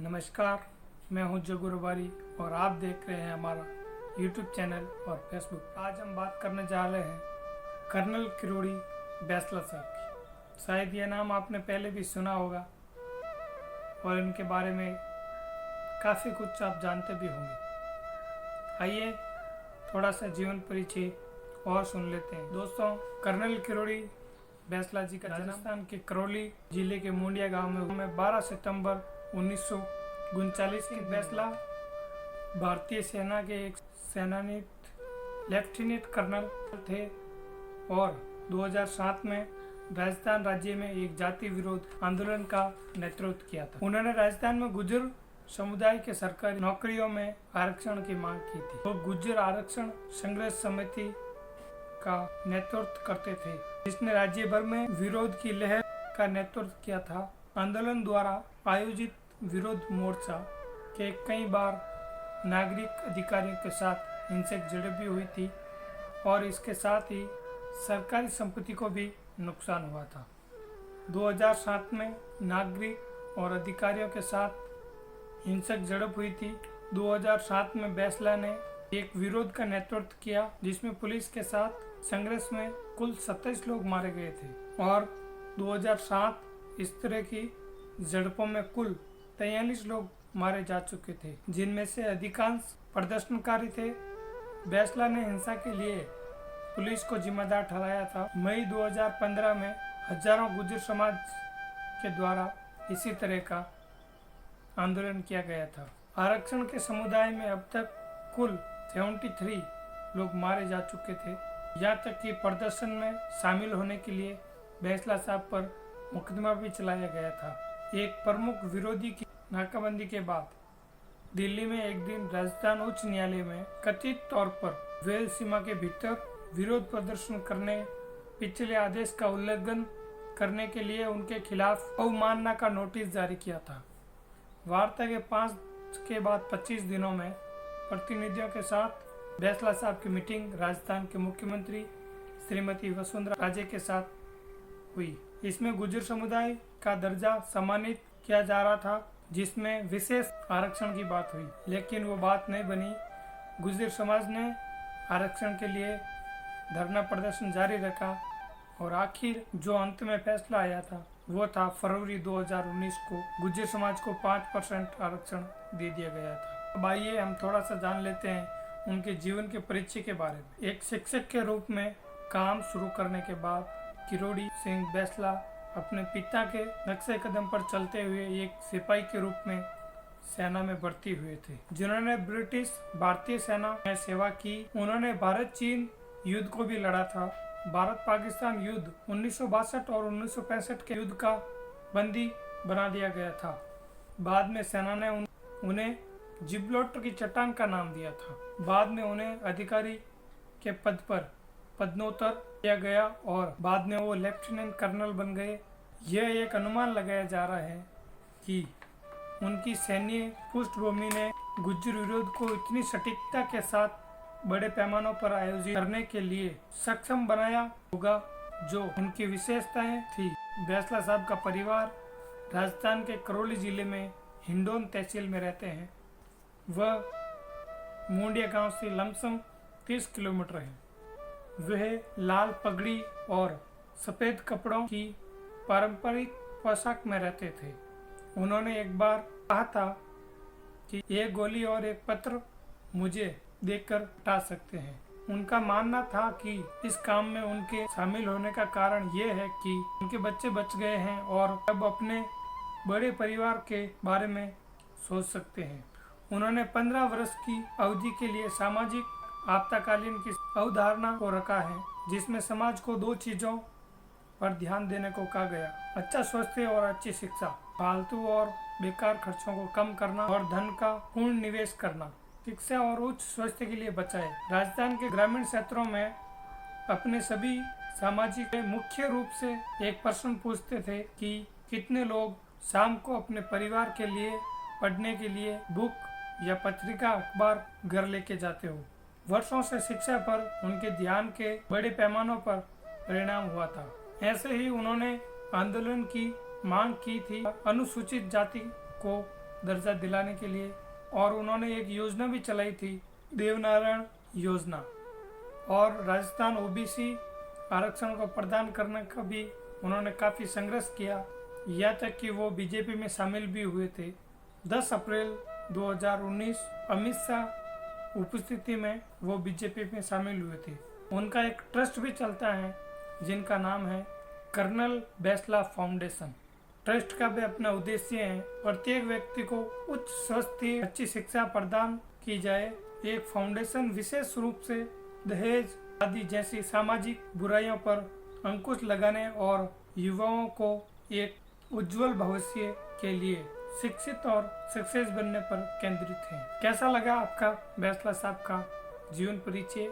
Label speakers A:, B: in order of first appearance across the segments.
A: नमस्कार, मैं हूं जगू रबारी और आप देख रहे हैं हमारा YouTube चैनल और फेसबुक। आज हम बात करने जा रहे हैं कर्नल किरोड़ी बैसला साहब की। शायद यह नाम आपने पहले भी सुना होगा और इनके बारे में काफ़ी कुछ आप जानते भी होंगे। आइए थोड़ा सा जीवन परिचय और सुन लेते हैं। दोस्तों, कर्नल किरोड़ी बैसला जी का राजस्थान के करौली जिले के मुंडिया गांव में 12 सितंबर 1939 के बैसला भारतीय सेना के एक सेनानी लेफ्टिनेंट कर्नल थे और 2007 में राजस्थान राज्य में एक जाति विरोध आंदोलन का नेतृत्व किया था। उन्होंने राजस्थान में गुर्जर समुदाय के सरकारी नौकरियों में आरक्षण की मांग की थी। वो गुर्जर आरक्षण संघर्ष समिति का नेतृत्व करते थे, जिसने राज्य भर में विरोध की लहर का नेतृत्व किया था। आंदोलन द्वारा आयोजित विरोध मोर्चा के कई बार नागरिक अधिकारियों के साथ हिंसक झड़प भी हुई थी और इसके साथ ही सरकारी संपत्ति को भी नुकसान हुआ था। 2007 में नागरिक और अधिकारियों के साथ हिंसक झड़प हुई थी। 2007 में बैसला ने एक विरोध का नेतृत्व किया, जिसमें पुलिस के साथ संघर्ष में कुल 27 लोग मारे गए थे और 2007 इस तरह की झड़पों में कुल 43 लोग मारे जा चुके थे, जिनमें से अधिकांश प्रदर्शनकारी थे। बैसला ने हिंसा के लिए पुलिस को जिम्मेदार ठहराया था। मई 2015 में हजारों गुर्जर समाज के द्वारा इसी तरह का आंदोलन किया गया था। आरक्षण के समुदाय में अब तक कुल 73 लोग मारे जा चुके थे। यहाँ तक कि प्रदर्शन में शामिल होने के लिए बैसला साहब पर मुकदमा भी चलाया गया था। एक प्रमुख विरोधी की नाकाबंदी के बाद दिल्ली में एक दिन राजस्थान उच्च न्यायालय में कथित तौर पर वेल सीमा के भीतर विरोध प्रदर्शन करने, पिछले आदेश का उल्लंघन करने के लिए उनके खिलाफ अवमानना का नोटिस जारी किया था। वार्ता के 5 के बाद 25 दिनों में प्रतिनिधियों के साथ बैसला साहब की मीटिंग राजस्थान के मुख्यमंत्री श्रीमती वसुंधरा राजे के साथ हुई। इसमें गुर्जर समुदाय का दर्जा सम्मानित किया जा रहा था, जिसमें विशेष आरक्षण की बात हुई, लेकिन वो बात नहीं बनी। गुर्जर समाज ने आरक्षण के लिए धरना प्रदर्शन जारी रखा और आखिर जो अंत में फैसला आया था वो था फरवरी 2019 को गुर्जर समाज को 5% आरक्षण दे दिया गया था। अब आइए हम थोड़ा सा जान लेते हैं उनके जीवन के परिचय के बारे में। एक शिक्षक के रूप में काम शुरू करने के बाद किरोड़ी सिंह बैसला अपने पिता के नक्शे कदम पर चलते हुए एक सिपाही के रूप में सेना में भर्ती हुए थे, जिन्होंने ब्रिटिश भारतीय सेना में सेवा की। उन्होंने भारत चीन युद्ध को भी लड़ा था। भारत पाकिस्तान युद्ध 1962 और 1965 के युद्ध का बंदी बना दिया गया था। बाद में सेना ने उन्हें जिब्राल्टर की चट्टान का नाम दिया था। बाद में उन्हें अधिकारी के पद पर पदोन्नत किया गया और बाद में वो लेफ्टिनेंट कर्नल बन गए। यह एक अनुमान लगाया जा रहा है कि उनकी सैन्य पृष्ठभूमि ने गुर्जर विरोध को इतनी सटीकता के साथ बड़े पैमानों पर आयोजित करने के लिए सक्षम बनाया होगा, जो उनकी विशेषताएं थी। बैसला साहब का परिवार राजस्थान के करौली जिले में हिंडोन तहसील में रहते हैं। वह मुंडिया गांव से लमसम 30 किलोमीटर है। वह लाल पगड़ी और सफ़ेद कपड़ों की पारंपरिक पोशाक में रहते थे। उन्होंने एक बार कहा था कि एक गोली और एक पत्र मुझे देकर हटा सकते हैं। उनका मानना था कि इस काम में उनके शामिल होने का कारण यह है कि उनके बच्चे बच गए हैं और अब अपने बड़े परिवार के बारे में सोच सकते हैं। उन्होंने 15 वर्ष की अवधि के लिए सामाजिक आपातकालीन की अवधारणा को रखा है, जिसमें समाज को 2 चीजों पर ध्यान देने को कहा गया: अच्छा स्वास्थ्य और अच्छी शिक्षा, फालतू और बेकार खर्चों को कम करना और धन का पूर्ण निवेश करना, शिक्षा और उच्च स्वास्थ्य के लिए बचाए। राजस्थान के ग्रामीण क्षेत्रों में अपने सभी सामाजिक मुख्य रूप से एक प्रश्न पूछते थे कि कितने लोग शाम को अपने परिवार के लिए पढ़ने के लिए बुक या पत्रिका अखबार घर लेके जाते हो। वर्षों से शिक्षा पर उनके ध्यान के बड़े पैमानों पर परिणाम हुआ था। ऐसे ही उन्होंने आंदोलन की मांग की थी। अनुसूचित जाति को दर्जा दिलाने के लिए। और उन्होंने एक योजना भी चलाई थी, देवनारायण योजना, और राजस्थान ओबीसी आरक्षण को प्रदान करने का भी उन्होंने काफ़ी संघर्ष किया, यहाँ तक कि वो बीजेपी में शामिल भी हुए थे। 10 अप्रैल 2019 अमित शाह उपस्थिति में वो बीजेपी में शामिल हुए थे। उनका एक ट्रस्ट भी चलता है जिनका नाम है कर्नल बैसला फाउंडेशन। ट्रस्ट का भी अपना उद्देश्य है प्रत्येक व्यक्ति को उच्च स्वास्थ्य अच्छी शिक्षा प्रदान की जाए। एक फाउंडेशन विशेष रूप से दहेज आदि जैसी सामाजिक बुराइयों पर अंकुश लगाने और युवाओं को एक उज्जवल भविष्य के लिए शिक्षित और सक्सेस बनने पर केंद्रित है। कैसा लगा आपका बैसला साहब का जीवन परिचय,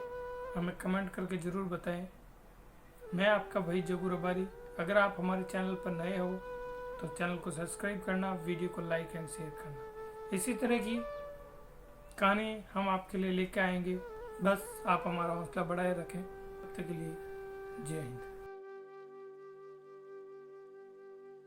A: हमें कमेंट करके जरूर बताएं। मैं आपका भाई जगू रबारी। अगर आप हमारे चैनल पर नए हो तो चैनल को सब्सक्राइब करना, वीडियो को लाइक एंड शेयर करना। इसी तरह की कहानी हम आपके लिए लेके आएंगे, बस आप हमारा हौसला बढ़ाए रखें। तब तक के लिए जय हिंद।